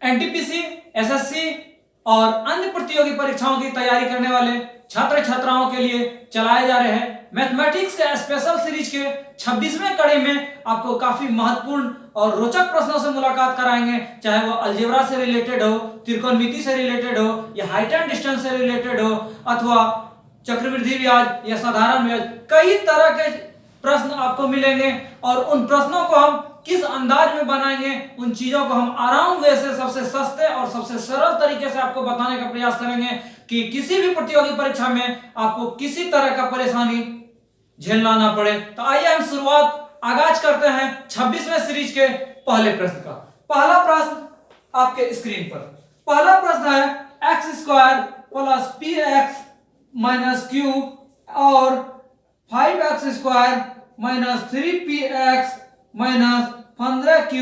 NTPC, SSC और अन्य प्रतियोगी परीक्षाओं की तैयारी करने वाले छात्र छात्राओं के लिए चलाए जा रहे हैं मैथमेटिक्स के स्पेशल सीरीज के 26वें कड़ी में आपको काफी महत्वपूर्ण और रोचक प्रश्नों से मुलाकात कराएंगे, चाहे वो अलजेब्रा से रिलेटेड हो, त्रिकोणमिति से रिलेटेड हो या हाइट एंड डिस्टेंस से रिलेटेड हो अथवा चक्रवृद्धि ब्याज या साधारण ब्याज। कई तरह के प्रश्न आपको मिलेंगे और उन प्रश्नों को हम किस अंदाज में बनाएंगे, उन चीजों को हम आराम वे से सबसे सस्ते और सबसे सरल तरीके से आपको बताने का प्रयास करेंगे कि किसी भी प्रतियोगी परीक्षा में आपको किसी तरह का परेशानी झेलना ना पड़े। तो आइए हम शुरुआत आगाज करते हैं 26वें सीरीज के पहले प्रश्न का। पहला प्रश्न आपके स्क्रीन पर, पहला प्रश्न है x square plus P x minus cube और 5x square minus 3px minus 15q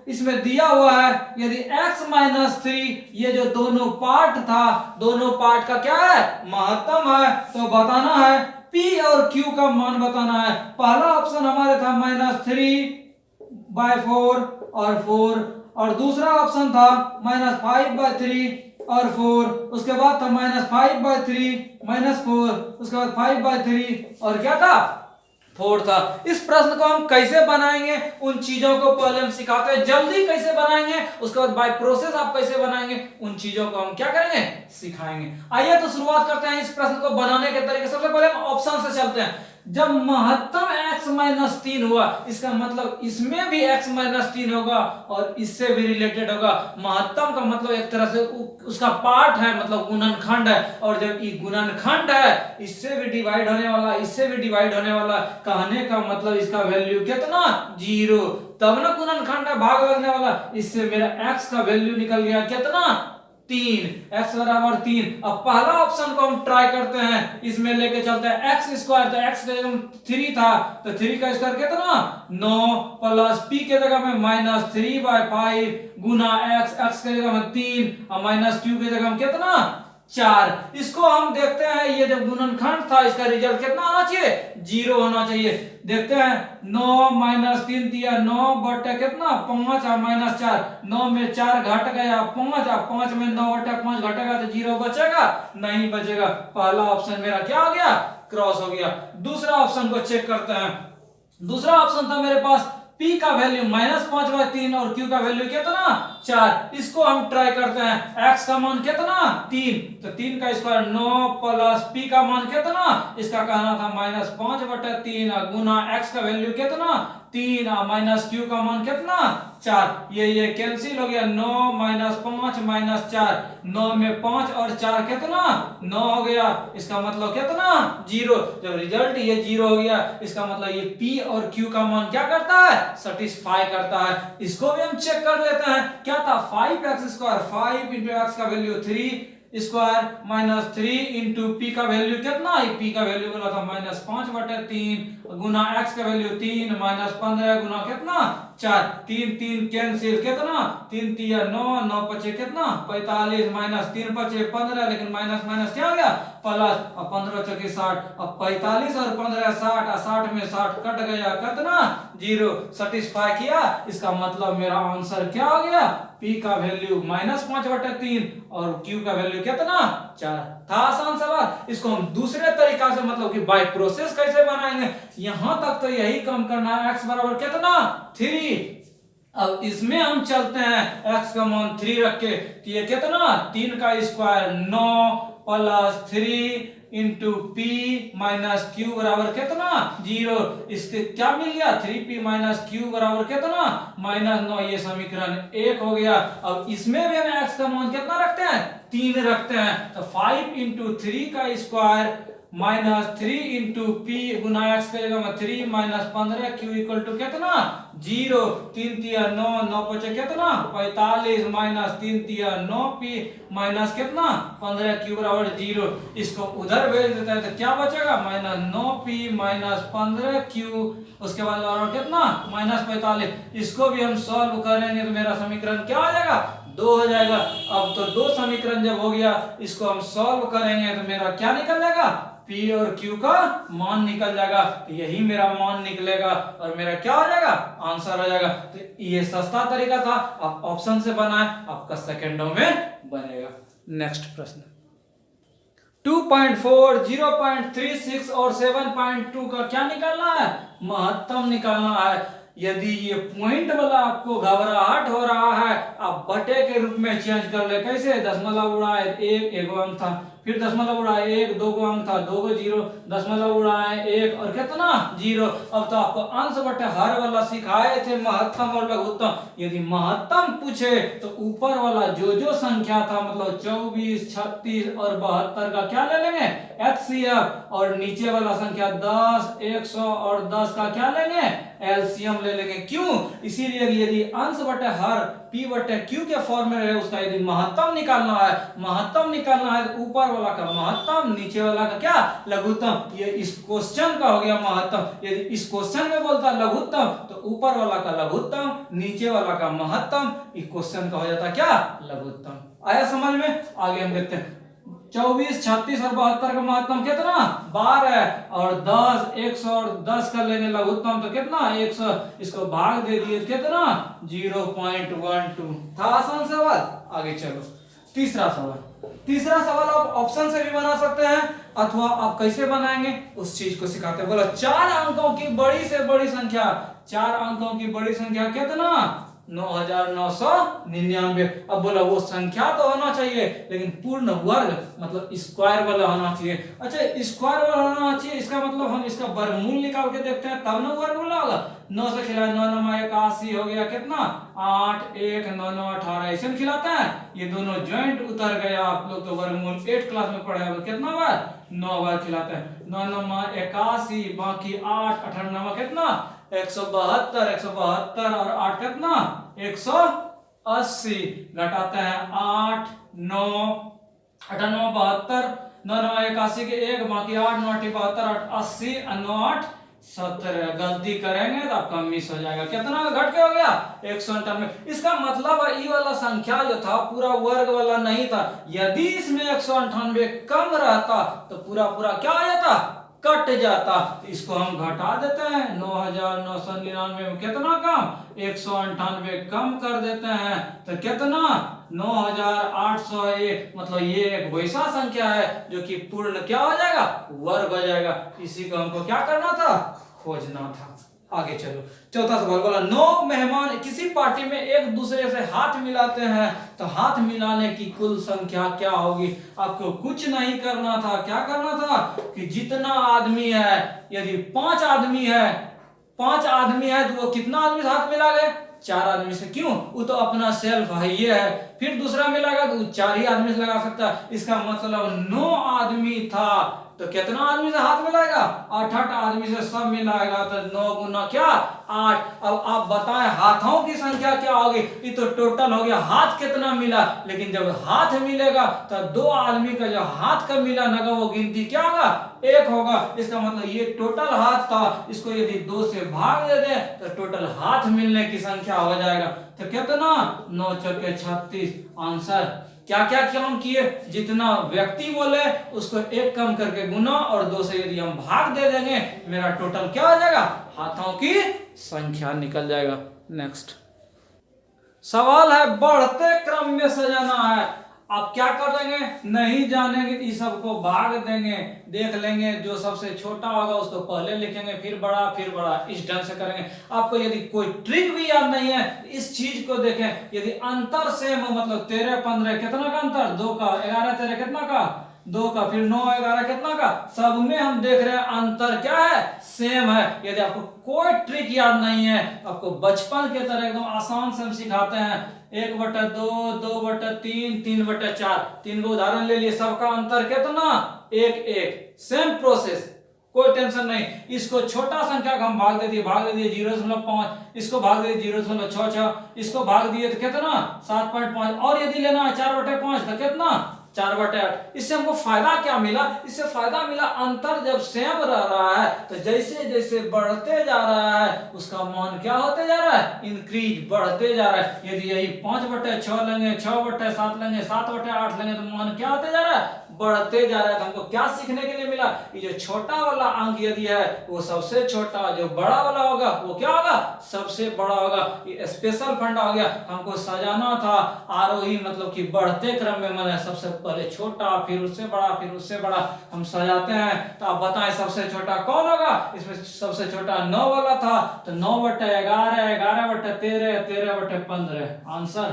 इसमें दिया हुआ है। यदि x माइनस 3 ये जो दोनों पार्ट था, दोनों पार्ट का क्या है, महत्तम है, तो बताना है p और q का मान बताना है। पहला ऑप्शन हमारे था -3/4 और 4 और दूसरा ऑप्शन था -5/3 और 4, उसके बाद था -5/3 -4, उसके बाद 5/3 और क्या था 4 था। इस प्रश्न को हम कैसे बनाएंगे उन चीजों को पहले हम सिखाते हैं, जल्दी कैसे बनाएंगे उसके बाद बाय प्रोसेस आप कैसे बनाएंगे उन चीजों को हम क्या करेंगे, सिखाएंगे। आइए तो शुरुआत करते हैं इस प्रश्न को बनाने के तरीके। सबसे पहले हम ऑप्शन से चलते हैं। जब महत्तम x माइनस 3 हुआ इसका मतलब इसमें भी x माइनस 3 होगा और इससे भी रिलेटेड होगा। महत्तम का मतलब एक तरह से उसका पार्ट है, मतलब गुणनखंड है, और जब ये गुणनखंड है इससे भी डिवाइड होने वाला, इससे भी डिवाइड होने वाला, कहने का मतलब इसका वैल्यू कितना 0, तब ना गुणनखंड है, भाग लगने वाला, इससे मेरा x का वैल्यू निकल गया कितना 3, x बराबर 3। अब पहला ऑप्शन को हम ट्राई करते हैं, इसमें लेके चलते हैं x स्क्वायर, तो x के जगह 3 था तो 3 का स्क्वायर कितना 9 प्लस p के जगह में -3/5 गुना x के जगह में 3 और माइनस q के जगह में कितना 4। इसको हम देखते हैं, ये जब गुणनखंड था इसका रिजल्ट कितना आना चाहिए 0 होना चाहिए। देखते हैं 9 माइनस 3 दिया 9 बटे कितना 5 और माइनस 4, 9 में 4 घट गया 5 और 5 में 9 बटे 5 घटेगा तो 0 बचेगा नहीं बचेगा। पहला ऑप्शन मेरा क्या हो गया, क्रॉस हो गया। दूसरा ऑप्शन को चेक करते हैं। दूसरा ऑप्शन था मेरे पास p का वैल्यू -5/3 और q का वैल्यू कितना 4। इसको हम ट्राई करते हैं। x का मान कितना 3, तो 3 का स्क्वायर 9 प्लस p का मान कितना, इसका कहना था -5/3 गुना x का वैल्यू कितना 3 और माइनस q का मान कितना 4। ये कैंसिल हो गया, 9 - 5 - 4, 9 में 5 और 4 कितना 9 हो गया, इसका मतलब कितना 0। जब रिजल्ट ये 0 हो गया इसका मतलब ये p और q का मान क्या करता है, सेटिस्फाई करता है। इसको भी हम चेक कर लेते हैं। क्या था 5x स्क्वायर, 5 इंटू x का value 3 square minus 3 into P का वैल्यू कितना है, पी का वैल्यू बोला था -5/3 गुना x का वैल्यू 3 -15 गुना कितना 4, 3 3 कैंसिल कितना 3 3 9 9 पचे कितना 45 माइनस 3 पचे 15, लेकिन माइनस माइनस क्या हो गया प्लस, और 15 चौके 60, अब 45 और 15 60 और 60 में 60 कट गया कितना 0, सेटिस्फाई किया। इसका मतलब मेरा आंसर क्या हो गया, p का वैल्यू -5/3 और q का वैल्यू कितना 4 था। आसान सवाल। इसको हम दूसरे तरीका से मतलब कि बाय प्रोसेस कैसे बनाएंगे, यहां तक तो यही काम करना है। x बराबर कितना 3, अब इसमें हम चलते हैं x का मान 3 रख के, तो ये कितना 3 का square 9 plus 3 into p minus Q बराबर कितना 0। इसके क्या मिल गया 3p माइनस क्यू बराबर कितना -9। ये समीकरण 1 हो गया। अब इसमें भी हम x का मान कितना रखते हैं 3 रखते हैं, तो 5 इंटू 3 का स्क्वायर -3 इंटू पी गुना x के जगह में 3 -15 q इक्वल टू कितना 0, 3 3 9 9 पचे कितना 45 माइनस 3 3 9 p माइनस कितना 15 q बराबर 0। इसको उधर भेज देता है तो क्या बचेगा -9p माइनस 15 q, उसके बाद बराबर कितना -45। इसको भी हम सॉल्व करेंगे तो मेरा समीकरण क्या आ जाएगा 2 हो जाएगा। अब तो 2 समीकरण जब हो गया इसको हम सॉल्व करेंगे तो मेरा क्या निकल जाएगा P और Q का मान निकल जाएगा, तो यही मेरा मान निकलेगा और मेरा क्या हो जाएगा, आंसर हो जाएगा। तो ये सस्ता तरीका था, आप ऑप्शन से बनाए, आपका सेकंडों में बनेगा। नेक्स्ट प्रश्न 2.4, 0.36 और 7.2 का क्या निकालना है, महत्तम निकालना है। यदि ये पॉइंट वाला आपको घबराहट हो रहा है, आप बटे के रूप में चेंज कर ले। कैसे, दशमलव उड़ाए एक, एक अंक था, फिर दशमलव उड़ाए एक, दो अंक था, दो जीरो, दशमलव उड़ाए एक और कितना, जीरो। अब तो आपको अंश बटे हर वाला सिखाए थे, महत्तम और लघुत्तम। यदि महत्तम पूछे तो ऊपर वाला जो संख्या था, मतलब 24, 36 और 72 का क्या ले लेंगे, HCF, और नीचे वाला संख्या 10, 100 और 10 का क्या लेंगे, एलसीएम ले लेंगे। क्यों, इसीलिए यदि अंश बटे हर P बटे Q के फॉर्म में रहे, उसका यदि महत्तम निकालना है, महत्तम निकालना है तो ऊपर वाला का महत्तम, नीचे वाला का क्या, लघुत्तम। ये इस क्वेश्चन का हो गया महत्तम। यदि इस क्वेश्चन में बोलता लघुत्तम तो ऊपर वाला का लघुत्तम, नीचे वाला का महत्तम, इस क्वेश्चन का हो जाता क्या, लघुत्तम। आया समझ में? आगे हम देखते हैं 24, 36 और 72 का महत्तम कितना, 12 और 10, 100 और 10 कर लेंगे लघुत्तम तो कितना, 100। इसको भाग दे दिए कितना, 0.12। था आसान सवाल। आगे चलो तीसरा सवाल। तीसरा सवाल आप ऑप्शन से भी बना सकते हैं अथवा आप कैसे बनाएंगे उस चीज को सिखाते हैं। बोलो 4 अंकों की बड़ी से बड़ी संख्या, 4 अंकों की बड़ी संख्या कितना, 9999। अब बोला वो संख्या तो होना चाहिए लेकिन पूर्ण वर्ग मतलब स्क्वायर वाला होना चाहिए। अच्छा स्क्वायर वाला होना चाहिए, इसका मतलब हम इसका वर्गमूल निकाल के देखते हैं तब ना वर्ग वाला होगा। 9 से खिलाया 9 9 81 हो गया कितना, 8 1 9 9 18 ऐसे खिलाते हैं। ये दोनों ज्वाइंट उतर गया, आप लोग तो वर्गमूल 8 क्लास में पढ़े हैं। कितना बार, 9 बार खिलाते हैं। 9 9 81 बाकी 8 98 कितना, 172 172 और 8 कितना, 180। घटाते हैं 8 9 98 72, 9 9 81 के 1 बाकी 8 9 72 8 80 9 8 70। गलती करेंगे तो आपका मिस हो जाएगा। कितना घट के हो गया, 198। इसका मतलब है ये वाला संख्या जो था पूरा वर्ग वाला नहीं था। यदि इसमें 198 कम रहता तो पूरा पूरा क्या हो जाता, कट जाता। इसको हम घटा देते हैं, 9999 में कितना कम, 198 कम कर देते हैं तो कितना, 9801। मतलब ये एक वैसा संख्या है जो कि पूर्ण क्या हो जाएगा, वर्ग हो जाएगा। इसी को हमको क्या करना था, खोजना था। आगे चलो चौथा सवाल। बोला 9 मेहमान किसी पार्टी में एक दूसरे से हाथ मिलाते हैं तो हाथ मिलाने की कुल संख्या क्या होगी। आपको कुछ नहीं करना था, क्या करना था कि जितना आदमी है, यदि 5 आदमी है, 5 आदमी है तो वो कितना आदमी से हाथ मिला गए, 4 आदमी से। क्यों, वो तो अपना सेल्फ है ये है। फिर दूसरा मिलागा तो 4 ही आदमी से लगा सकता है। इसका मतलब 9 आदमी था तो कितना आदमी से हाथ मिलाएगा, 8 आदमी से सब मिलाएगा तो 9 गुना क्या, 8। अब आप बताएं हाथों की संख्या क्या होगी। ये तो टोटल हो गया, हाथ कितना मिला, लेकिन जब हाथ मिलेगा तो 2 आदमी का जो हाथ का मिला ना वो गिनती क्या होगा, 1 होगा। इसका मतलब ये टोटल हाथ था, इसको यदि 2 से भाग दे दे तो टोटल हाथ मिलने की संख्या हो जाएगा। तो कितना, 9 चौके 36। आंसर क्या क्या काम किए, जितना व्यक्ति बोले उसको 1 कम करके गुना और 2 से यदि हम भाग दे देंगे मेरा टोटल क्या हो जाएगा, हाथों की संख्या निकल जाएगा। नेक्स्ट सवाल है बढ़ते क्रम में सजाना है। आप क्या कर देंगे, नहीं जानेंगे इस सबको भाग देंगे, देख लेंगे जो सबसे छोटा होगा उसको पहले लिखेंगे फिर बड़ा, इस ढंग से करेंगे। आपको यदि कोई ट्रिक भी याद नहीं है इस चीज को देखें। यदि अंतर सेम हो, मतलब 13 15 कितना का अंतर, 2 का, 11 13 कितना का, 2 का, फिर 9 11 कितना का, सब में हम देख रहे हैं अंतर क्या है, सेम है। यदि आपको कोई ट्रिक याद नहीं है, आपको बचपन के तरह एकदम आसान से हम सिखाते हैं। 1/2 2/3 3/4, 3 को उदाहरण ले लिए, सबका अंतर कितना, 1 1। सेम प्रोसेस, कोई टेंशन नहीं। इसको छोटा संख्या का हम भाग दे दिए 0.5, इसको भाग दे 0.66, इसको भाग दिए तो कितना 7.5। और यदि लेना है 4/5 तो कितना 4/8। इससे हमको फायदा क्या मिला? इससे फायदा मिला अंतर जब सेम रह रहा है तो जैसे जैसे बढ़ते जा रहा है उसका मान क्या होते जा रहा है? इंक्रीज, बढ़ते जा रहा है। यदि यही 5/6 लेंगे, 6/7 लेंगे, 7/8 लेंगे तो मान क्या होते जा रहा है? बढ़ते जा रहा है। तो हमको क्या सीखने के लिए मिला? ये जो छोटा वाला अंक यदि है वो सबसे छोटा, जो बड़ा वाला होगा वो क्या होगा? सबसे बड़ा होगा। ये स्पेशल फंडा हो गया। हमको सजाना था आरोही मतलब कि बढ़ते क्रम में, मैंने सबसे पहले छोटा फिर उससे बड़ा फिर उससे बड़ा हम सजाते हैं। तो आप बताएं सबसे छोटा कौन होगा? इसमें सबसे छोटा 9 वाला था तो 9/11, 11/13, 13/15 आंसर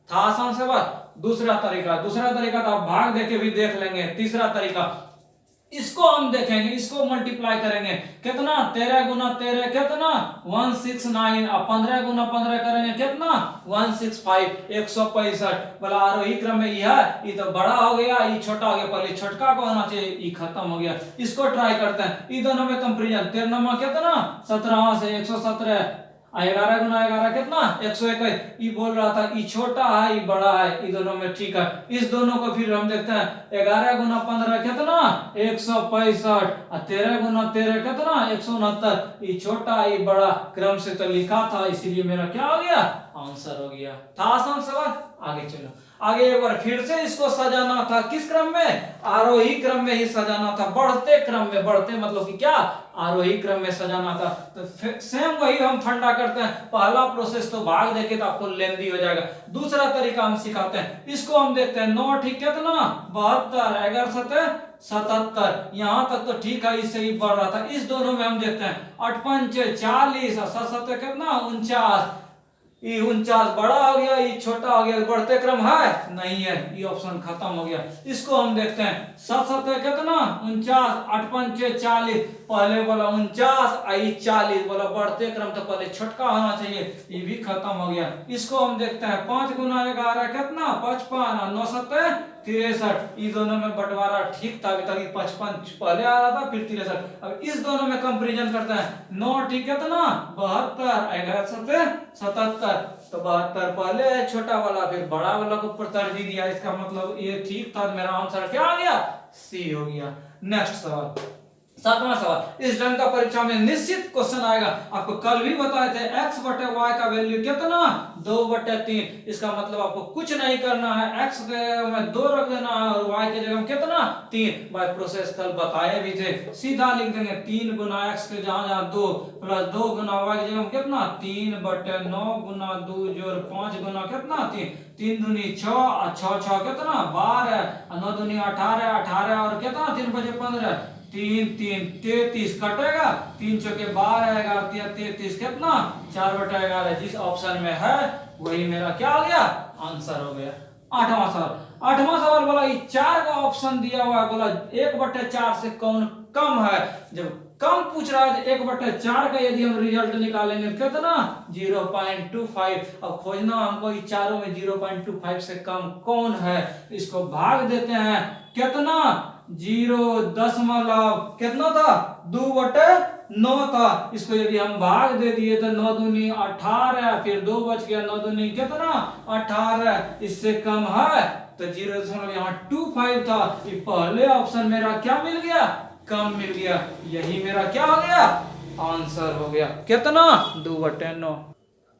था। आसान से बात। दूसरा तरीका तो आप भाग देके भी देख लेंगे। तीसरा तरीका, इसको हम देखेंगे, इसको मल्टीप्लाई करेंगे। कितना? 13 गुना 13 कितना? 169। अब 15 गुना 15 करेंगे कितना? 165, 165। बोला आरोही क्रम में यह ये तो बड़ा हो गया, ये छोटा हो गया। पहले छोटका को होना चाहिए, ये खत्म हो गया। इसको ट्राई करते हैं। ये दोनों में कंपेरिजन। 13 कितना? 17 से 117। 11 गुना 11 कितना? 121। ये बोल रहा था ये छोटा है ये बड़ा है, ये दोनों में ठीक है। इस दोनों को फिर हम देखते हैं। 11 गुना 15 कितना? 165। और 13 गुना 13 कितना? 169। ये छोटा ये बड़ा क्रम से तो लिखा था, इसीलिए मेरा क्या हो गया? आंसर हो गया। था आसान सवाल। आगे चलो। आगे एक बार फिर से इसको सजाना था। किस क्रम में? आरोही क्रम में ही सजाना था। बढ़ते क्रम में, बढ़ते मतलब कि क्या? आरोही क्रम में सजाना था। तो सेम वही हम फंडा करते हैं। पहला प्रोसेस तो भाग देके तो आपको लेंदी हो जाएगा। दूसरा तरीका हम सिखाते हैं। इसको हम देखते हैं। 9 ठीक कितना? 72, 11 7 77। यहां तक तो ठीक है, इससे ही बढ़ रहा था। इस दोनों में हम देखते हैं 8 5 40 और 7 7 कितना? 49। ये 49 बड़ा हो गया, ये छोटा हो गया। बढ़ते क्रम है? नहीं है, ये ऑप्शन खत्म हो गया। इसको हम देखते हैं। 7 7 कितना? 49, 8 5 40। पहले बोला 49, आई 40। बोला बढ़ते क्रम तो पहले छोटका होना चाहिए, ये भी खत्म हो गया। इसको हम देखते हैं। 5 गुना 11 कितना? 55 और 9 7 63। ये दोनों में बंटवारा ठीक था। अभी तक 55 पहले आ रहा था फिर 63। अब इस दोनों में कंपैरिजन करते हैं। 9 ठीक है तो ना 72, 11 7 77। तो 72 पहले है छोटा वाला, फिर बड़ा वाला को ऊपर तरजीह दिया। इसका मतलब ये ठीक था। मेरा आंसर क्या आ गया? सी हो गया। नेक्स्ट सवाल, 7वां सवाल। इस ढंग का परीक्षा में निश्चित क्वेश्चन आएगा। आपको कल भी बताए थे x/y का वैल्यू कितना? 2/3। इसका मतलब आपको कुछ नहीं करना है। x के में 2 रख देना है और y के जगह में कितना? 3। बाय प्रोसेस कल बताए भी थे। सीधा लिख देंगे 3 गुना x के जहां जहां 2 प्लस 2 गुना y के जगह में कितना? 3/9 गुना 2 जोड़ 5 गुना कितना? 3। 3 दूनी 6 और 6 6 कितना? 12 और 9 दूनी 18, 18 और कितना? 3 5 15, 3 3 33 कटेगा। 3 चौके 12 आएगा, 33 कितना? 4/11। जिस ऑप्शन में है वही मेरा क्या हो गया? आंसर हो गया। 8वां सवाल बोला ये 4 का ऑप्शन दिया हुआ है। बोला 1/4 से कौन कम है? जब कम पूछ रहा है तो 1/4 का यदि हम रिजल्ट निकालेंगे कितना? 0.25। अब खोजना हमको इस चारों में 0.25 से कम कौन है। इसको भाग देते हैं। कितना? 0 कितना था? 2/9 था। इसको यदि हम भाग दे दिए तो 9 दूनी 18, फिर 2 बच गया। 9 दूनी कितना? 18। इससे कम है तो 0.25 था। ये पहले ऑप्शन मेरा क्या मिल गया? कम मिल गया। यही मेरा क्या हो गया? आंसर हो गया। कितना? 2/9।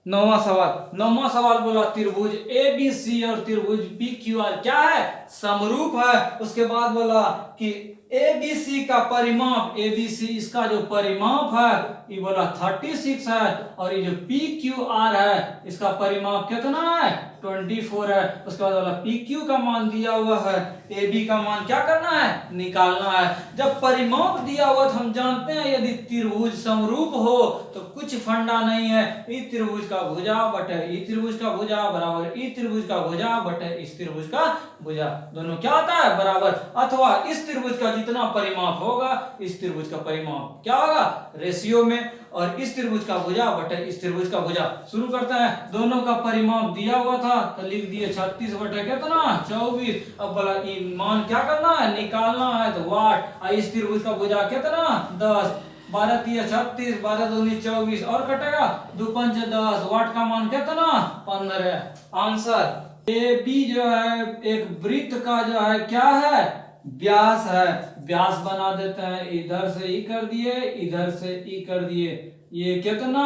9वां सवाल बोला त्रिभुज ABC और त्रिभुज PQR क्या है? समरूप है। उसके बाद बोला कि ABC का परिमाप, ABC इसका जो परिमाप है ये बोला 36 है। और ये जो PQR है इसका परिमाप कितना है? 24 है। उसके बाद बोला PQ का मान दिया हुआ है, AB का मान क्या करना है? निकालना है। जब परिमाप दिया हुआ तो हम जानते हैं यदि त्रिभुज समरूप हो तो कुछ फंडा नहीं है। इस त्रिभुज का भुजा बटे इस त्रिभुज का भुजा बराबर इस त्रिभुज का भुजा बटे इस त्रिभुज का भुजा। दोनों क्या होता है? बराबर। अथवा इस त्रिभुज का जितना परिमाप होगा इस त्रिभुज का परिमाप क्या होगा? रेशियो में। और इस त्रिभुज का भुजा बटे इस त्रिभुज का भुजा। शुरू करते हैं। दोनों का परिमाप दिया हुआ था तो लिख दिए 36 बटे कितना? 24। अब बोला ये मान क्या करना है? निकालना है तो वाट। इस त्रिभुज का भुजा कितना? 10। 12 3 36, 12 दूनी 24 और कटेगा 2 5 10। वाट का मान कितना? 15। आंसर ए बी जो है एक वृत्त का जो है क्या है, व्यास है। व्यास बना देते हैं, इधर से ई कर दिए, इधर से ई कर दिए, ये कितना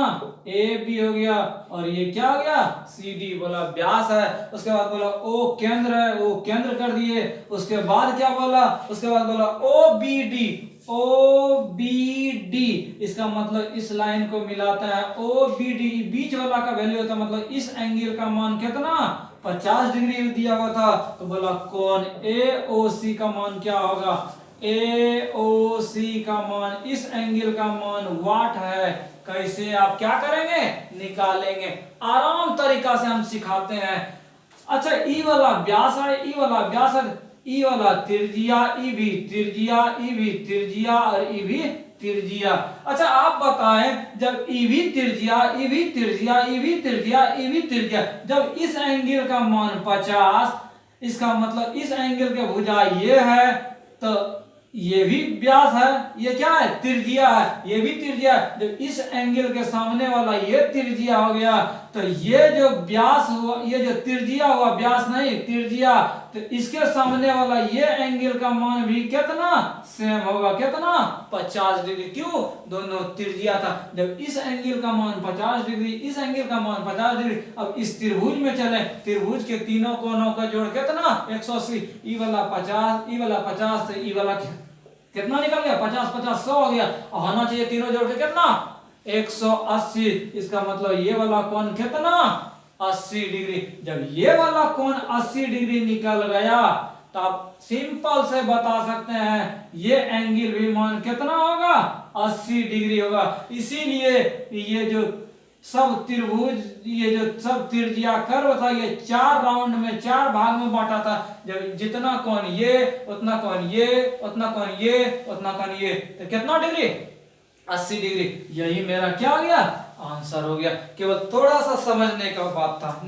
ए बी हो गया, और ये क्या हो गया सी डी, बोला व्यास है। उसके बाद बोला ओ केंद्र है, ओ केंद्र कर दिए। उसके बाद क्या बोला, उसके बाद बोला O B D, O B D, इसका मतलब इस लाइन को मिलाते हैं, ओ बी डी बीच वाला का वैल्यू होता है, मतलब इस एंगल का मान कितना 50 डिग्री दिया हुआ था। तो बोला कोण ए ओ सी का मान क्या होगा, ए ओ सी का मान, इस एंगल का मान वाट है। कैसे आप क्या करेंगे, निकालेंगे, आराम तरीका से हम सिखाते हैं। अच्छा ई वाला व्यास है, ई वाला व्यास है, ई वाला त्रिज्या, ई भी त्रिज्या, ई भी त्रिज्या और ई भी त्रिज्या। अच्छा आप बताएं, जब ई भी त्रिज्या, ई भी त्रिज्या, ई भी त्रिज्या, ई भी त्रिज्या, जब इस एंगल का मान 50, इसका मतलब इस एंगल के भुजा ये है, तो ये भी व्यास है, ये क्या है त्रिज्या है, ये भी त्रिज्या है। जब इस एंगल के सामने वाला ये त्रिज्या हो गया, तो ये जो व्यास हुआ, ये जो त्रिज्या हुआ, व्यास नहीं त्रिज्या, तो इसके सामने वाला ये एंगल का मान भी कितना सेम होगा, कितना 50 डिग्री। क्यों, दोनों त्रिज्या था। जब इस एंगल का मान 50 डिग्री, इस एंगल का मान 50 डिग्री, अब इस त्रिभुज में चले, त्रिभुज के तीनों कोनों का जोड़ कितना 180, ई वाला 50, ई वाला 50 से ई वाला कितना निकल गया 50 50 100 हो गया, और होना चाहिए तीनों जोड़ के कितना 180। इसका मतलब ये वाला कोण कितना 80 डिग्री। जब ये वाला कोण 80 डिग्री निकल गया, तो आप सिंपल से बता सकते हैं ये एंगल भी मान कितना होगा 80 डिग्री होगा। इसीलिए ये जो सब त्रिभुज, ये जो सब त्रिज्या कर्व था, ये 4 राउंड में 4 भाग में बांटा था। जब जितना कोण ये, उतना कोण ये, उतना कोण ये, उतना कोण ये, तो कितना डिग्री 80 डिग्री। यही मेरा क्या हो गया आंसर हो गया। केवल थोड़ा सा समझने का बात था।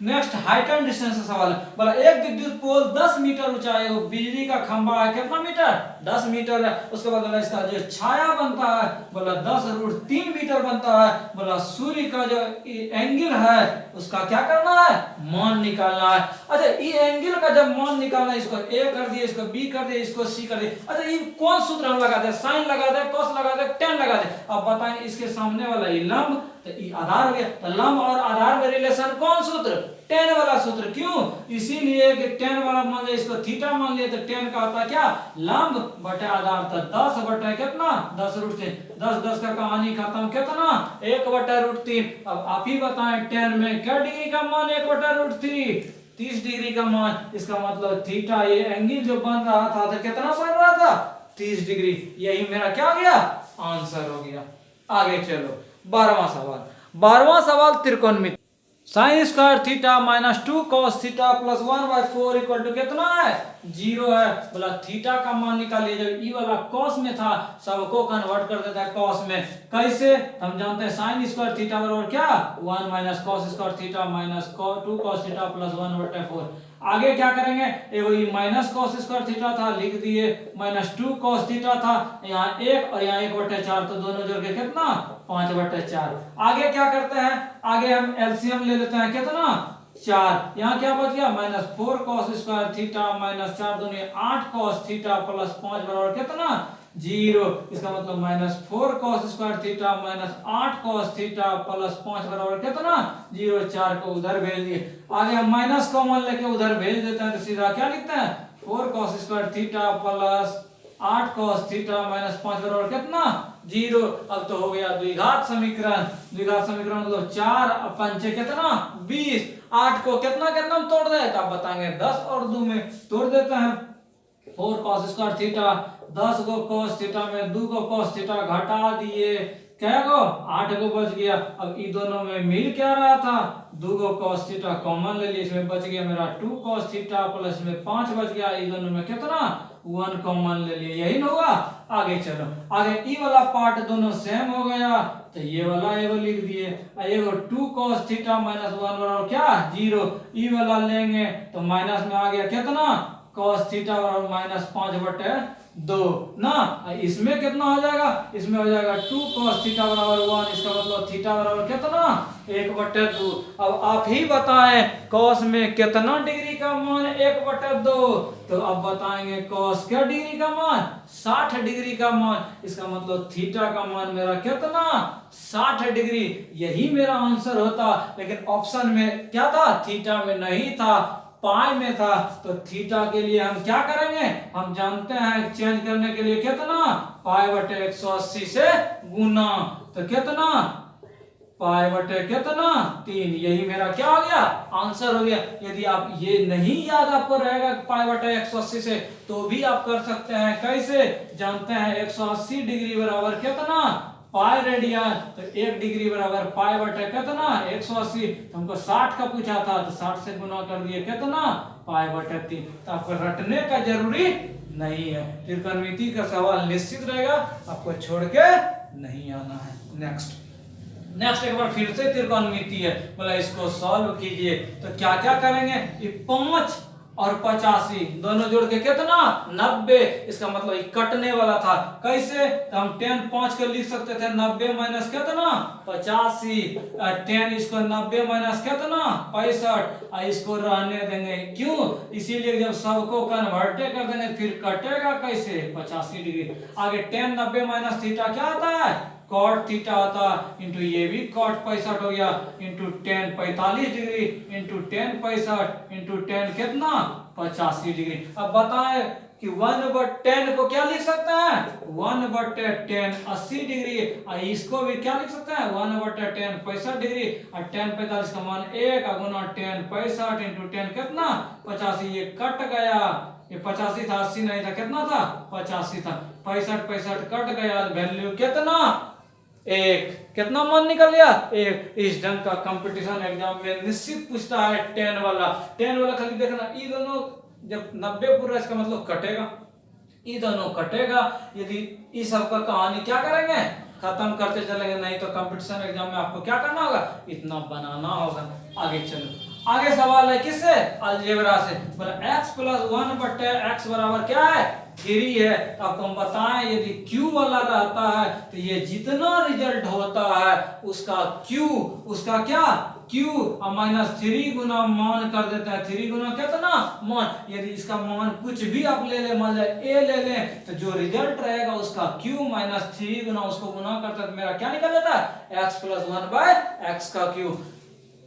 नेक्स्ट हाइट एंड डिस्टेंस का सवाल है। बोला एक विद्युत पोल 10 मीटर ऊंचा है, बिजली का खंभा है कितना मीटर 10 मीटर है। उसके बाद बोला इसका जो छाया बनता है, बोला 10√3 मीटर बनता है। बोला सूर्य का जो एंगल है उसका क्या करना है, मान निकालना है। अच्छा ये एंगल का जब मान निकालना है, इसको ए कर दिए, इसको बी कर दिए, इसको सी कर दिए। अच्छा ये कौन सूत्र हम लगा दे, साइन लगा दे, कॉस लगा दे, टेन लगा दे। अब बताएं इसके सामने वाला ये लंब, तो ये आधार हो गया। तो लंब और आधार में रिलेशन कौन सूत्र, टेन वाला सूत्र। क्यों, इसीलिए कि टेन वाला मान लिया, इसको थीटा मान लिया, तो टेन का होता है क्या लंब बटे आधार। तो 10 बटे कितना 10√3, 10 का कहानी खत्म, कितना 1/√3। अब आप ही बताएं टेन में क्या डिग्री का मान 1/√3, 30 डिग्री का मान। इसका मतलब थीटा ये एंगल जो बन रहा था तो कितना बन रहा था 30 डिग्री। यही मेरा क्या हो गया आंसर हो गया। आगे चलो 12वां सवाल त्रिकोणमिति। Sine square theta minus 2 cos theta plus 1/4 equal to कितना है 0 है। बोला थीटा का मान निकालिए। जब ई वाला कॉस में था, सबको कन्वर्ट कर देता है कॉस में। कैसे, हम जानते हैं साइन स्क्वायर थीटा बराबर क्या 1 minus cos square theta minus 2 cos theta plus 1/4। आगे क्या करेंगे, एगो ये माइनस कॉस स्क्वायर थीटा था, लिख दिए, माइनस 2 कॉस थीटा था, यहाँ 1 और यहाँ 1/4, तो दोनों जोड़ के कितना 5/4। आगे क्या करते हैं, आगे हम एलसीएम ले लेते हैं, कितना 4। यहाँ क्या बच गया -4 कॉस स्क्वायर थीटा माइनस 4 दूनी 8 कॉस थीटा प्लस 5 बराबर कितना 0। इसका मतलब -4 cos square theta minus 8 cos theta plus 5 बराबर कितना 0। 4 को उधर भेज दिए। आगे हम माइनस कॉमन लेके उधर भेज देते हैं, तो सीधा क्या लिखते हैं 4 cos square theta plus 8 cos theta minus 5 बराबर कितना 0। अब तो हो गया द्विघात समीकरण। द्विघात समीकरण मतलब 4 और 5 कितना 20। 8 को कितना कितना में तोड़ दे, तो आप बताएंगे 10 और 2 में तोड़ देते हैं। 4 कॉस स्क्वायर थीटा 10 को कॉस थीटा में 2 को कॉस थीटा घटा दिए, क्या को 8 को बच गया। अब इन दोनों में मिल क्या रहा था 2 को कॉस थीटा कॉमन ले लिया, इसमें बच गया मेरा 2 कॉस थीटा प्लस में 5 बच गया। इन दोनों में कितना 1 कॉमन ले लिया, यही ना हुआ। आगे चलो, आगे ई वाला पार्ट दोनों सेम हो गया, तो ये वाला एगो लिख दिए। एगो 2 cos थीटा माइनस 1 बराबर क्या 0। ई वाला लेंगे तो माइनस में आ गया कितना cos थीटा बराबर -5/2 ना। इसमें कितना हो जाएगा, इसमें हो जाएगा 2 cos थीटा बराबर 1, इसका मतलब थीटा बराबर कितना 1/2। अब आप ही बताएं cos में कितना डिग्री का मान 1/2, तो अब बताएंगे cos क्या डिग्री का मान 60 डिग्री का मान, इसका मतलब थीटा का मान मेरा कितना 60 डिग्री। यही मेरा आंसर होता, लेकिन ऑप्शन में क्या था, थीटा में नहीं था, पाई में था। तो थीटा के लिए हम क्या करेंगे, हम जानते हैं चेंज करने के लिए कितना पाई/180 से गुना, तो कितना पाई/, कितना 3। यही मेरा क्या हो गया आंसर हो गया। यदि आप ये नहीं याद आपको रहेगा पाई/180 से, तो भी आप कर सकते हैं। कैसे जानते हैं, 180 डिग्री बराबर कितना पाई रेडियन, तो 1 डिग्री बराबर पाई/, कितना 180। तो हमको 60 का पूछा था, तो 60 से गुना कर दिए कितना पाई/3। तो आपको रटने का जरूरी नहीं है, त्रिकोणमिति का सवाल निश्चित रहेगा, आपको छोड़ के नहीं आना है। नेक्स्ट एक बार फिर से त्रिकोणमिति है, बोला इसको सॉल्व कीजिए। तो क्या क्या करेंगे, ये 5 और 85 दोनों जोड़ के कितना 90, इसका मतलब ये कटने वाला था। कैसे, तो हम 10 5 को लिख सकते थे 90 माइनस कितना 85, 10 इसको 90 माइनस कितना 65, इसको रहने देंगे। क्यों, इसीलिए जब सबको कन्वर्ट कर देंगे फिर कटेगा कैसे 85 डिग्री। आगे 10 90 माइनस थीटा क्या आता है कॉट थीटा होता, इंटू ये भी कॉट 65 हो गया, इंटू 10 45 डिग्री, इंटू 10 65, इंटू 10 कितना 85 डिग्री। अब बताएं कि 1/10 को क्या लिख सकते हैं 1/10 80 डिग्री, और इसको भी क्या लिख सकते हैं 1/10 65 डिग्री, और 10 45 का मान 1 गुना 10 65 इंटू 10 कितना 85। ये कट गया, ये 85 था 80 नहीं था, कितना था 85 था, 65 कट गया, वैल्यू कितना 1, कितना मान निकल गया 1। इस ढंग का कंपटीशन एग्जाम में निश्चित पूछता है 10 वाला खाली देखना, ये दोनों जब 90 पूरा इसका मतलब कटेगा, ये दोनों कटेगा। यदि इस सब का कहानी क्या करेंगे खत्म करते चलेंगे, नहीं तो कंपटीशन एग्जाम में आपको क्या करना होगा इतना बनाना होगा। आगे चलो, आगे सवाल है किससे अलजेब्रा से, बोला x + 1/x बराबर क्या है 3 है। तो आपको हम बताएं यदि q वाला रहता है तो ये जितना रिजल्ट होता है उसका q, उसका क्या q और -3 गुना मान कर देते हैं। 3 गुना कितना मान, यदि इसका मान कुछ भी आप ले ले, मान ले a ले लें, तो जो रिजल्ट रहेगा उसका q -3 गुना उसको गुना करते हैं, तो मेरा क्या निकल जाता है x + 1/x का q।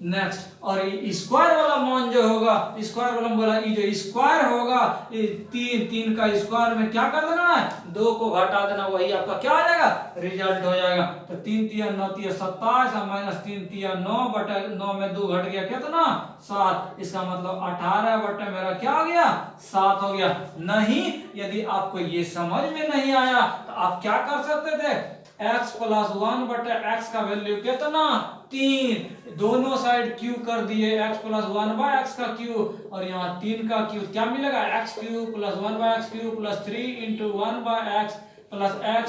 नेक्स्ट, और स्क्वायर वाला मान जो होगा, स्क्वायर वाला बोला ये जो स्क्वायर होगा, ये 3 का स्क्वायर में क्या कर देना है 2 को घटा देना, वही आपका क्या आ जाएगा रिजल्ट हो जाएगा। तो 3 × 9 = 27 और -3 × 9/9 में 2 घट गया कितना 7, इसका मतलब 18 मेरा क्या हो गया 7 हो गया। नहीं, यदि आपको ये समझ में नहीं आया तो आप क्या कर सकते थे, x + 1/x का वैल्यू कितना 3, दोनों साइड q कर दिए, x + 1/x का q, और यहाँ 3 का q क्या मिलेगा x³ + 1/x³ + 3 × 1/x + x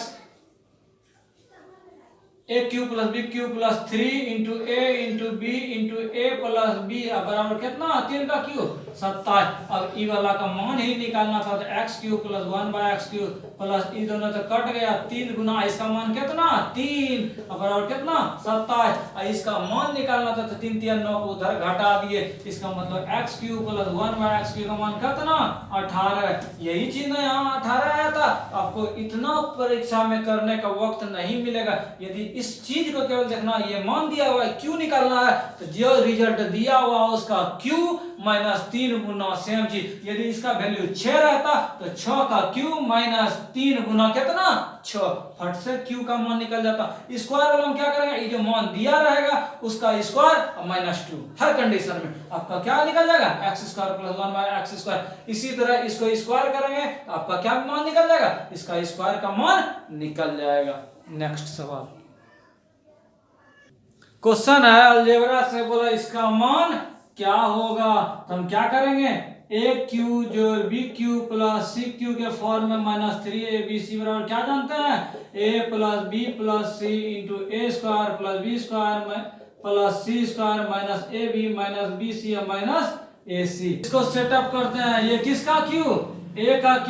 a³ + b³ + 3 × a × b × a + b बराबर कितना 3 का q 27। अब ई वाला का मान ही निकालना था, तो x³ + 1/x³ प्लस ई दोनों तो कट गया, 3 गुना इसका मान कितना 3 बराबर कितना 27, और इसका मान निकालना था तो 3 × 9 को उधर घटा दिए, इसका मतलब x³ + 1/x³ का मान कितना 18। यही चीज ना यहाँ 18 आया था। आपको इतना परीक्षा में करने का वक्त नहीं मिलेगा, यदि इस चीज को केवल देखना, ये मान दिया हुआ है q निकालना है, तो जो रिजल्ट दिया हुआ उसका q -3 गुना सेम चीज, यदि इसका वैल्यू 6 रहता तो 6 का q -3 गुना कितना 6, फट से q का मान निकल जाता। स्क्वायर वाला हम क्या करेंगे, ये जो मान दिया रहेगा उसका स्क्वायर -2, हर कंडीशन में आपका क्या निकल जाएगा x² + 1/x²। इसी तरह इसको स्क्वायर करेंगे तो आपका क्या मान निकल जाएगा, इसका स्क्वायर का मान निकल जाएगा। नेक्स्ट सवाल, क्वेश्चन है अलजेब्रा से, बोला इसका मान क्या होगा। तो हम क्या करेंगे, AQ जो BQ + CQ के फॉर्म में -3ABC बराबर क्या जानते हैं A + B + C × A² + B² + C² -AB - BC AC। इसको सेटअप करते हैं, ये किसका Q, A का Q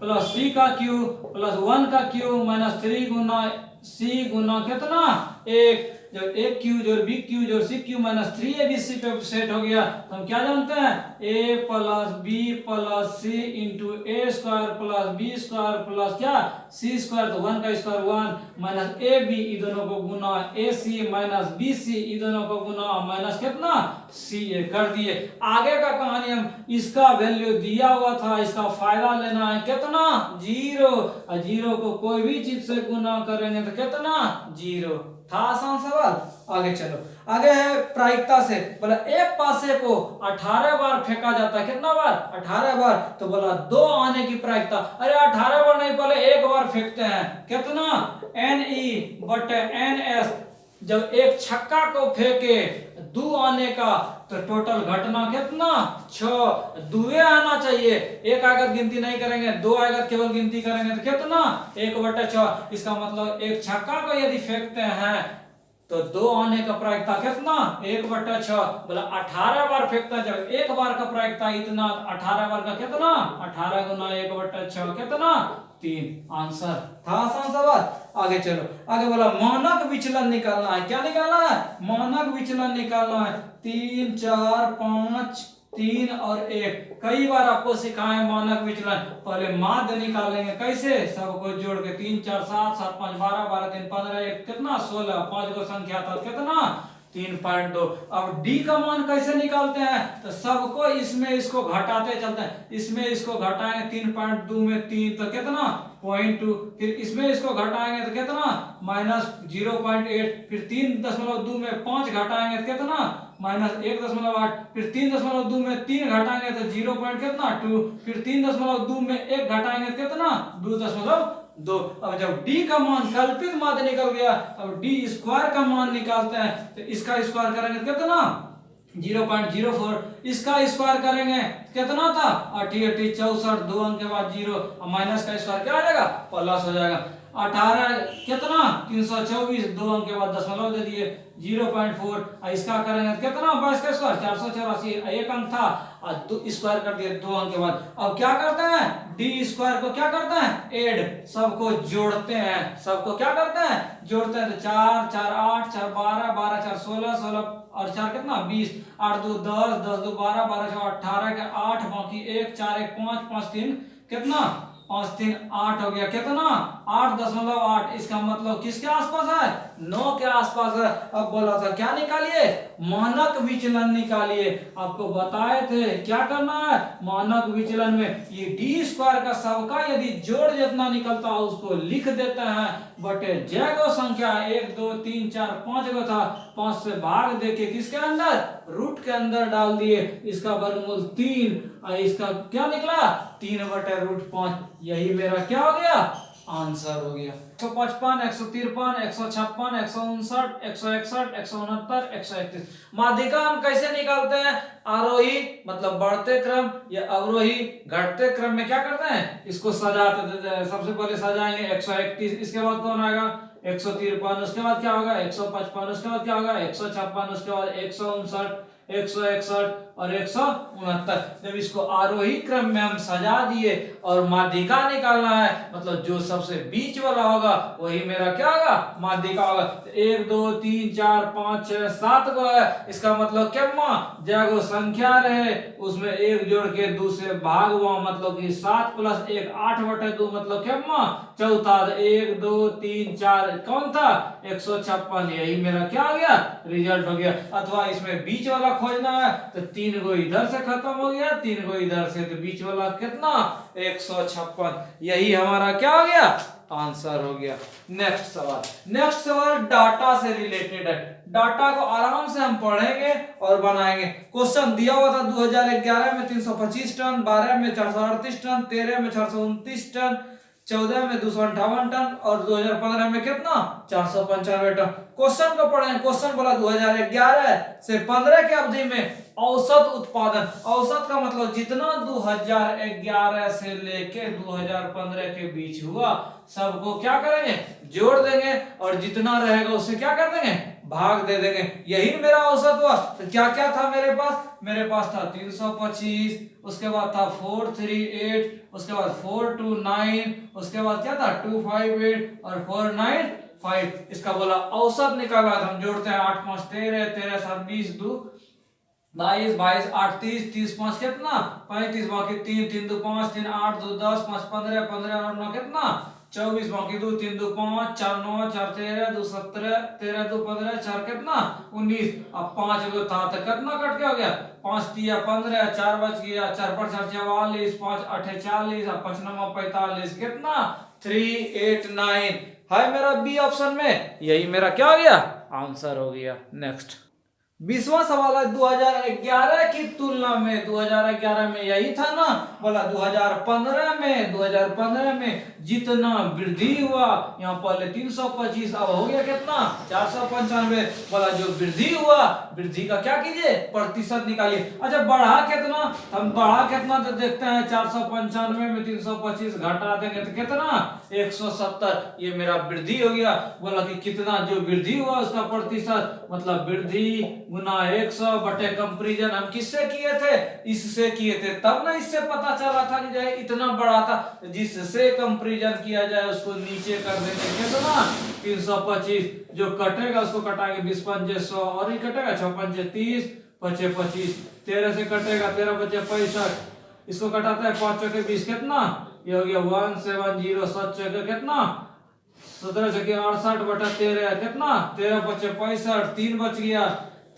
प्लस C का Q प्लस 1 का Q माइनस 3 गुना C गुना कितना 1, जब एक Q जोड़ B Q जोड़ C Q माइनस 3ABC पे सेट हो गया तो हम क्या जानते हैं A plus B plus C into A square plus B square plus क्या C स्क्वायर, तो 1 का स्क्वायर 1 माइनस AB, इन दोनों को गुना AC माइनस BC, इन दोनों को गुना माइनस कितना CA कर दिए। आगे का कहानी हम इसका वैल्यू दिया हुआ था, इसका फायदा लेना है कितना 0, और 0 को कोई भी चीज से गुना करेंगे तो कितना 0। था आसान सवाल। आगे चलो, आगे है प्रायिकता से। बोला एक पासे को 18 बार फेंका जाता है, कितना बार 18 बार, तो बोला 2 आने की प्रायिकता। अरे 18 बार नहीं, पहले एक बार फेंकते हैं, कितना NE बटे NS। जब एक छक्का को फेंके 2 आने का तो टोटल घटना कितना 6, 2 आना चाहिए, एक आगत गिनती नहीं करेंगे, 2 आगत केवल गिनती करेंगे तो कितना 1/6। इसका मतलब एक छक्का को यदि फेंकते हैं तो 2 आने का प्रायिकता कितना 1/6। बोला 18 बार फेंकता है, जब एक बार का प्रायिकता इतना, 18 बार का कितना 18 गुना 1/6 कितना 3। आंसर था आसान सवाल। आगे चलो, आगे बोला मानक विचलन निकालना है। क्या निकालना है, मानक विचलन निकालना है। 3 4 5 3 और 1 कई बार आपको सिखाए मानक विचलन। पहले माध्य निकालेंगे, कैसे सबको जोड़ के 3 4 7 7 5 12 12 3 15 1 कितना 16, 5 को संख्या था कितना 3.2। अब D का मान कैसे निकालते हैं, तो सबको इसमें इसको घटाते चलते हैं, इसमें इसको घटाएंगे 3.2 में 3 तो कितना 0.2, फिर इसमें इसको घटाएंगे तो कितना माइनस 0.8, फिर 3.2 में 5 घटाएंगे तो कितना माइनस 1.8, फिर 3.2 में 3 घटाएंगे तो 0. कितना 2, फिर 3.2 में 1 घटाएंगे तो कितना 2.2। अब जब D का मान कल्पित माध्य निकल गया, अब D स्क्वायर का मान निकालते हैं, तो इसका स्क्वायर करेंगे तो कितना 0.04, इसका स्क्वायर करेंगे कितना था 88 64, 2 अंक के बाद 0, माइनस का स्क्वायर क्या आ जाएगा प्लस हो जाएगा। 18 कितना 324, 2 अंक के बाद दशमलव दे दिए 0.4, इसका करेंगे कितना 22 का स्क्वायर 484, एक अंक था और स्क्वायर कर दिए 2 अंक के बाद। अब क्या करते हैं डी स्क्वायर को क्या करते हैं ऐड, सबको जोड़ते हैं, सबको क्या करते हैं जोड़ते हैं, तो 4 4 8 4 12 12 4 16 16 और 4 कितना 20, 8 2 10 10 2 12 12 4 18 के 8 बाकी 1 4 1 5 5 3 कितना 5 3 8 हो गया, कितना 8.8। इसका मतलब किसके आसपास है 9 के आसपास है। अब बोला था क्या निकालिए मानक विचलन निकालिए, आपको बताए थे क्या करना है मानक विचलन में ये डी स्क्वायर का सबका यदि जोड़ जितना निकलता है उसको लिख देते हैं, बटे जय गो संख्या 1 2 3 4 5 गो था, 5 से भाग देके किसके अंदर रूट के अंदर डाल दिए, इसका वर्गमूल 3 और इसका क्या निकला 3/√5। यही मेरा क्या हो गया आंसर हो गया। 155 153 156 159 161 169 131। माध्यिका हम कैसे निकालते हैं, आरोही मतलब बढ़ते क्रम या अवरोही घटते क्रम में क्या करते हैं इसको सजाते देते हैं। सबसे पहले सजाएंगे 131, इसके बाद कौन आएगा 153, उसके बाद क्या होगा 155, उसके बाद क्या होगा 156, उसके बाद 159 161 और 169। जब इसको आरोही क्रम में हम सजा दिए और माध्यिका निकालना है, मतलब जो सबसे बीच वाला होगा वही मेरा क्या होगा माध्यिका होगा। 1 2 3 4 5 6 7 गो है, इसका मतलब क्या जगह संख्या रहे उसमें 1 जोड़ के दूसरे भाग हुआ, मतलब कि 7 + 1 8/2 मतलब क्या चौथा 1 2 3 4 कौन था 156। यही मेरा क्या हो गया रिजल्ट हो गया। अथवा इसमें बीच वाला खोजना है तो 3 गो इधर से खत्म हो गया 3 गो इधर से, तो बीच वाला कितना 156। यही हमारा क्या हो गया आंसर हो गया। नेक्स्ट सवाल डाटा से रिलेटेड है। डाटा को आराम से हम पढ़ेंगे और बनाएंगे। क्वेश्चन दिया हुआ था 2011 में 325 टन, 12 में 438 टन, 13 में 429 टन, 14 में 258 टन और 2015 में कितना 495 टन। क्वेश्चन को पढ़ें। क्वेश्चन बोला 2011 से 15 की अवधि में औसत उत्पादन, औसत का मतलब जितना 2011 से लेके 2015 के बीच हुआ सबको क्या करेंगे जोड़ देंगे और जितना रहेगा उससे क्या कर देंगे भाग दे देंगे, यही मेरा औसत हुआ। तो क्या क्या था मेरे पास था 325, उसके बाद था 438, उसके बाद 429, उसके बाद क्या था 258 और 495। इसका बोला औसत निकाला, हम जोड़ते हैं 8 5 13, 13 7 20, 2 22, 22 8 30, 30 5 कितना 35, बाकी 3 3 2 5, 3 8 2 10, 5 15, 15 और 9 कितना 24, बाकी 2 3 2 5, 4 9, 4 13, 2 17, 13 2 15, 4 कितना 19। अब 5 को था तो कितना कट के हो गया 5 3 15, 4 बच गया, 4 पर 4 44, 5 8 40, 5 9 45, कितना 389 है मेरा बी ऑप्शन में। यही मेरा क्या हो गया आंसर हो गया। नेक्स्ट 20वां सवाल है 2011 की तुलना में, 2011 में यही था ना, बोला 2015 में जितना वृद्धि हुआ, यहाँ पहले 325, अब हो गया कितना 495। बोला जो वृद्धि हुआ, वृद्धि का क्या कीजिए प्रतिशत निकालिए। अच्छा बढ़ा कितना, हम बढ़ा कितना तो देखते हैं 495 में 325 घटा देंगे तो कितना 170, ये मेरा वृद्धि हो गया। बोला कि कितना जो वृद्धि हुआ उसका प्रतिशत, मतलब वृद्धि गुना 100 बटे कंपैरिजन हम किससे किए थे, इससे किए थे, तब ना इससे पता चला था कि जो है इतना बड़ा था। जिससे कंपैरिजन किया जाए उसको नीचे कर देंगे कितना 325, जो कटेगा उसको कटाएंगे 20 5 100 और ही कटेगा 6 5 30 5 25, 13 से कटेगा 13 5 65, इसको कटाता है 5 चौके 20 कितना, ये हो गया 170, 7 चौके कितना 17 चौके 68 बटा 13 कितना 13 5 65, 3 बच गया,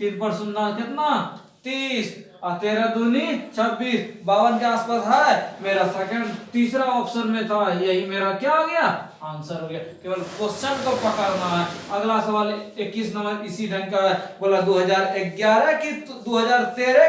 3 पर 0 कितना 30 और 13 दूनी 26, 52 के आसपास है मेरा सेकंड तीसरा ऑप्शन में था, यही मेरा क्या हो गया आंसर हो गया। केवल क्वेश्चन को पकड़ना है। अगला सवाल 21 नंबर इसी ढंग का है। बोला 2013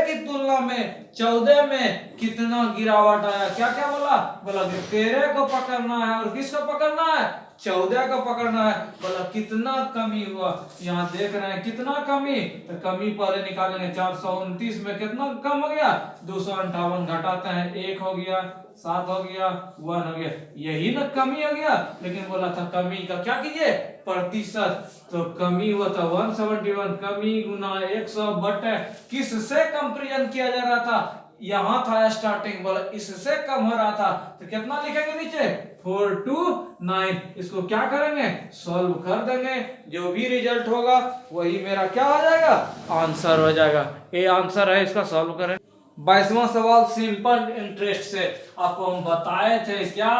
की तुलना में 14 में कितना गिरावट आया, क्या क्या बोला, बोला 13 को पकड़ना है और किसको पकड़ना है 14 को पकड़ना है। बोला कितना कमी हुआ, यहाँ देख रहे हैं कितना कमी, तो कमी पहले निकालेंगे 429 में कितना कम हो गया 258, घटाते हैं 1 हो गया, 7 हो गया, 1 हो गया, यही ना कमी हो गया। लेकिन बोला था कमी का क्या कीजिए प्रतिशत, तो कमी हुआ था 171, कमी गुना 100 बटे किससे कंपैरिजन किया जा रहा था, यहाँ था स्टार्टिंग, बोला इससे कम हो रहा था, तो कितना लिखेंगे नीचे 429, इसको क्या करेंगे सॉल्व कर देंगे, जो भी रिजल्ट होगा वही मेरा क्या हो जाएगा आंसर हो जाएगा। ये आंसर है, इसका सॉल्व करें। 22वां सवाल सिंपल इंटरेस्ट से आपको हम बताए थे क्या,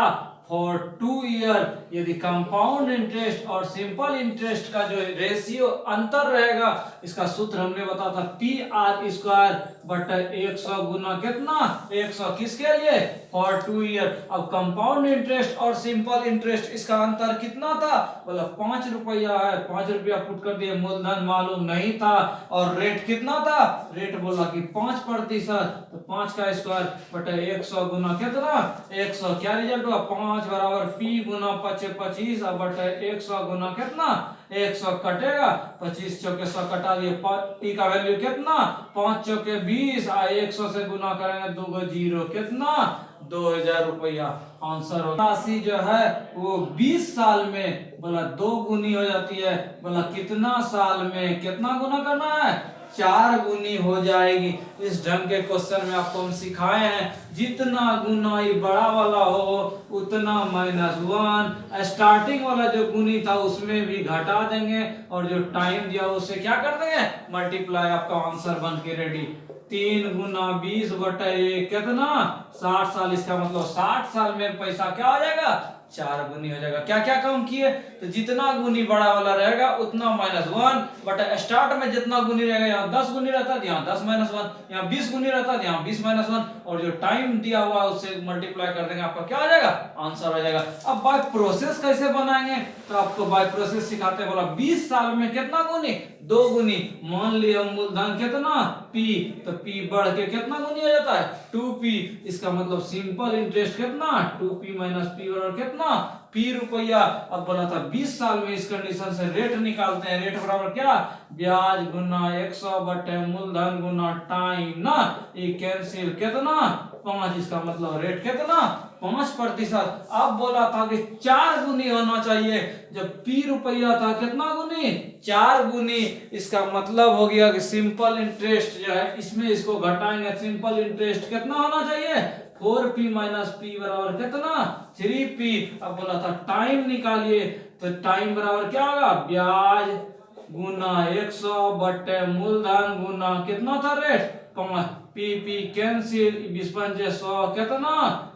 फॉर 2 ईयर यदि कंपाउंड इंटरेस्ट और सिंपल इंटरेस्ट का जो रेशियो अंतर रहेगा, इसका सूत्र हमने बताया था PR² बटा 100 गुना कितना 100, किसके लिए फॉर 2 ईयर। अब कंपाउंड इंटरेस्ट और सिंपल इंटरेस्ट इसका अंतर कितना था, बोला 5 रुपया है, 5 रुपया पुट कर दिए, मूलधन मालूम नहीं था, और रेट कितना था, रेट बोला कि 5%, तो 5 का स्क्वायर बटा 100 गुना कितना 100, क्या रिजल्ट हुआ 5 बराबर P गुना 25 और बटा 100 गुना कितना 100, कटेगा 25 चौके 100 कटा दिए, P का वैल्यू कितना 5 चौके 20 और 100 से गुना करेंगे 2 को 0 कितना 2000 रुपया आंसर हो। राशि जो है वो 20 साल में बोला 2 गुनी हो जाती है, बोला कितना साल में कितना गुना करना है 4 गुनी हो जाएगी। इस ढंग के क्वेश्चन में आपको हम सिखाए हैं जितना गुना ये बड़ा वाला हो उतना -1, स्टार्टिंग वाला जो गुनी था उसमें भी घटा देंगे और जो टाइम दिया उससे क्या कर देंगे मल्टीप्लाई, आपका आंसर बन के रेडी। 3 गुना 20 बटा 1 कितना 60 साल, इसका मतलब 60 साल में पैसा क्या हो जाएगा 4 गुनी हो जाएगा। क्या क्या काम किए, तो जितना गुनी बड़ा वाला रहेगा उतना -1 बटा स्टार्ट में जितना गुनी रहेगा, यहाँ 10 गुनी रहता है यहाँ 10 -1, यहाँ 20 गुनी रहता है यहाँ 20 -1, और जो टाइम दिया हुआ उससे मल्टीप्लाई कर देंगे, आपका क्या हो जाएगा आंसर हो जाएगा। अब बाय प्रोसेस कैसे बनाएंगे, तो आपको बाय प्रोसेस सिखाते हैं। बोला 20 साल में कितना गुनी 2 गुनी, मान लिया मूलधन कितना P, तो P बढ़ के कितना गुनी हो जाता है 2P, इसका मतलब सिंपल इंटरेस्ट कितना 2P - P और कितना P रुपया। अब बोला था 20 साल में इस कंडीशन से रेट निकालते हैं, रेट बराबर क्या ब्याज गुना 100 बटे मूलधन गुना टाइम ना, ये कैंसिल कितना 5, इसका मतलब रेट कितना 5%। अब बोला था कि 4 गुनी होना चाहिए, जब P रुपया था कितना गुनी 4 गुनी, इसका मतलब हो गया कि सिंपल इंटरेस्ट जो है इसमें इसको घटाएंगे, सिंपल इंटरेस्ट कितना होना चाहिए 4P माइनस P बराबर कितना 3P। अब बोला था टाइम निकालिए, तो टाइम बराबर क्या होगा ब्याज गुना 100 बटे मूलधन गुना कितना था रेट 5, पी कैंसिल 20×100 कितना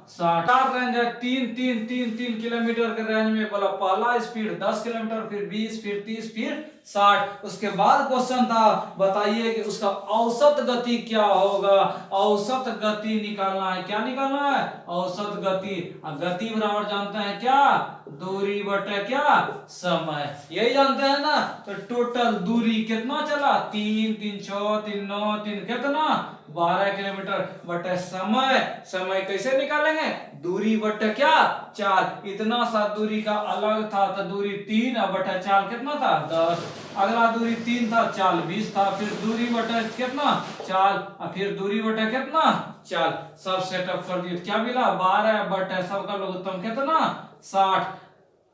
60 रेंज है 3 किलोमीटर के रेंज में। बोला पहला स्पीड 10 किलोमीटर, फिर 20, फिर 30, फिर 60। उसके बाद क्वेश्चन था बताइए कि उसका औसत गति क्या होगा। औसत गति निकालना है, क्या निकालना है औसत गति। अब गति बराबर जानते हैं क्या दूरी बटे क्या समय, यही जानते हैं ना। तो टोटल दूरी कितना चला 3, 3, 6, 3, 9, 3 कितना 12 किलोमीटर बटे समय। समय कैसे निकालेंगे दूरी बटे क्या चाल। इतना सा दूरी का अलग था तो दूरी 3 और बटे चाल कितना था 10। अगला दूरी 3 था चाल 20 था, फिर दूरी बटे कितना चाल और फिर दूरी बटे कितना चाल। सब सेटअप कर दिए, क्या मिला 12 बटे सबका लघुत्तम कितना 60।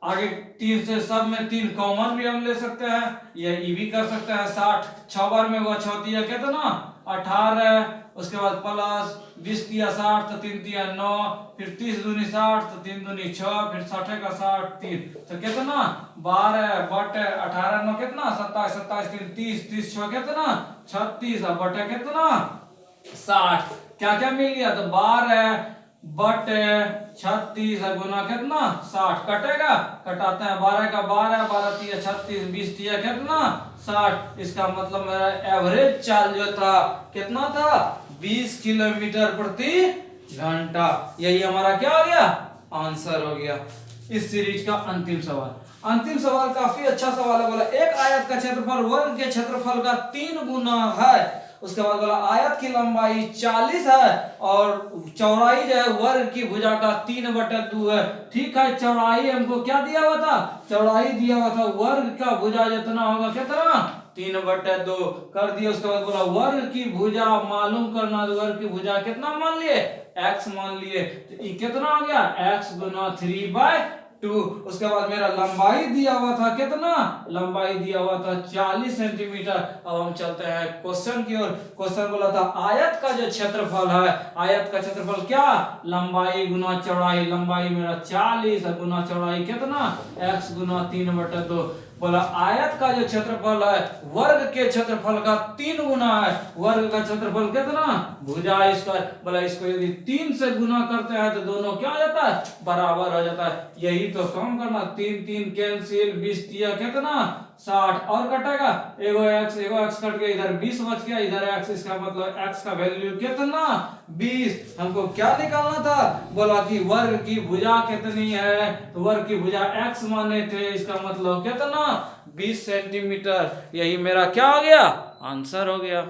आगे 3 से सब में 3 कॉमन भी हम ले सकते हैं, ये भी कर सकते हैं 60 6 बार में हुआ 6 दिया कितना 18। उसके बाद प्लस 20 दिया 60 तो 3 दिया 9, फिर 30 दूनी 60 तो 3 दूनी 6, फिर 60 का 60 3 तो कितना 12 बटे 18 9 कितना 27, 27 3 30, 30 6 कितना 36 और बटे कितना 60। क्या क्या मिल गया तो 12 बटे 36 गुना कितना 60। कटेगा कटाते हैं 12 का 12, 12 दिया 36, 20 दिया कितना 60। इसका मतलब मेरा एवरेज चाल जो था कितना था 20 किलोमीटर प्रति घंटा। यही हमारा क्या हो गया आंसर हो गया इस सीरीज का अंतिम सवाल। अंतिम सवाल काफी अच्छा सवाल है। बोला एक आयत का क्षेत्रफल वर्ग के क्षेत्रफल का 3 गुना है। उसके बाद बोला आयत की लंबाई 40 है और चौड़ाई जो है वर्ग की भुजा का 3/2 है। ठीक है, चौड़ाई हमको क्या दिया हुआ था चौड़ाई दिया हुआ था वर्ग का भुजा जितना होगा कितना 3/2 कर दिया। उसके बाद बोला वर्ग की भुजा मालूम करना, वर्ग की भुजा कितना मान लिए x मान लिए, तो ये कितना हो गया x गुना 3/2। उसके बाद मेरा लंबाई दिया हुआ था कितना लंबाई दिया हुआ था 40 सेंटीमीटर। अब हम चलते हैं क्वेश्चन की ओर। क्वेश्चन बोला था आयत का जो क्षेत्रफल है, आयत का क्षेत्रफल क्या लंबाई गुना चौड़ाई, लंबाई मेरा 40 गुना चौड़ाई कितना x गुना 3/2। बोला आयत का जो क्षेत्रफल है वर्ग के क्षेत्रफल का 3 गुना है। वर्ग का क्षेत्रफल कितना भुजा इसका। बोला इसको यदि 3 से गुना करते हैं तो दोनों क्या हो जाता है बराबर हो जाता है। यही तो कम करना 3 3 कैंसिल 20 दिया कितना 60 और कटेगा एगो x कट गया, इधर 20 बच गया, इधर x। इसका मतलब x का वैल्यू कितना 20। हमको क्या निकालना था बोला कि वर्ग की भुजा कितनी है, तो वर्ग की भुजा x माने थे, इसका मतलब कितना 20 सेंटीमीटर। यही मेरा क्या हो गया आंसर हो गया।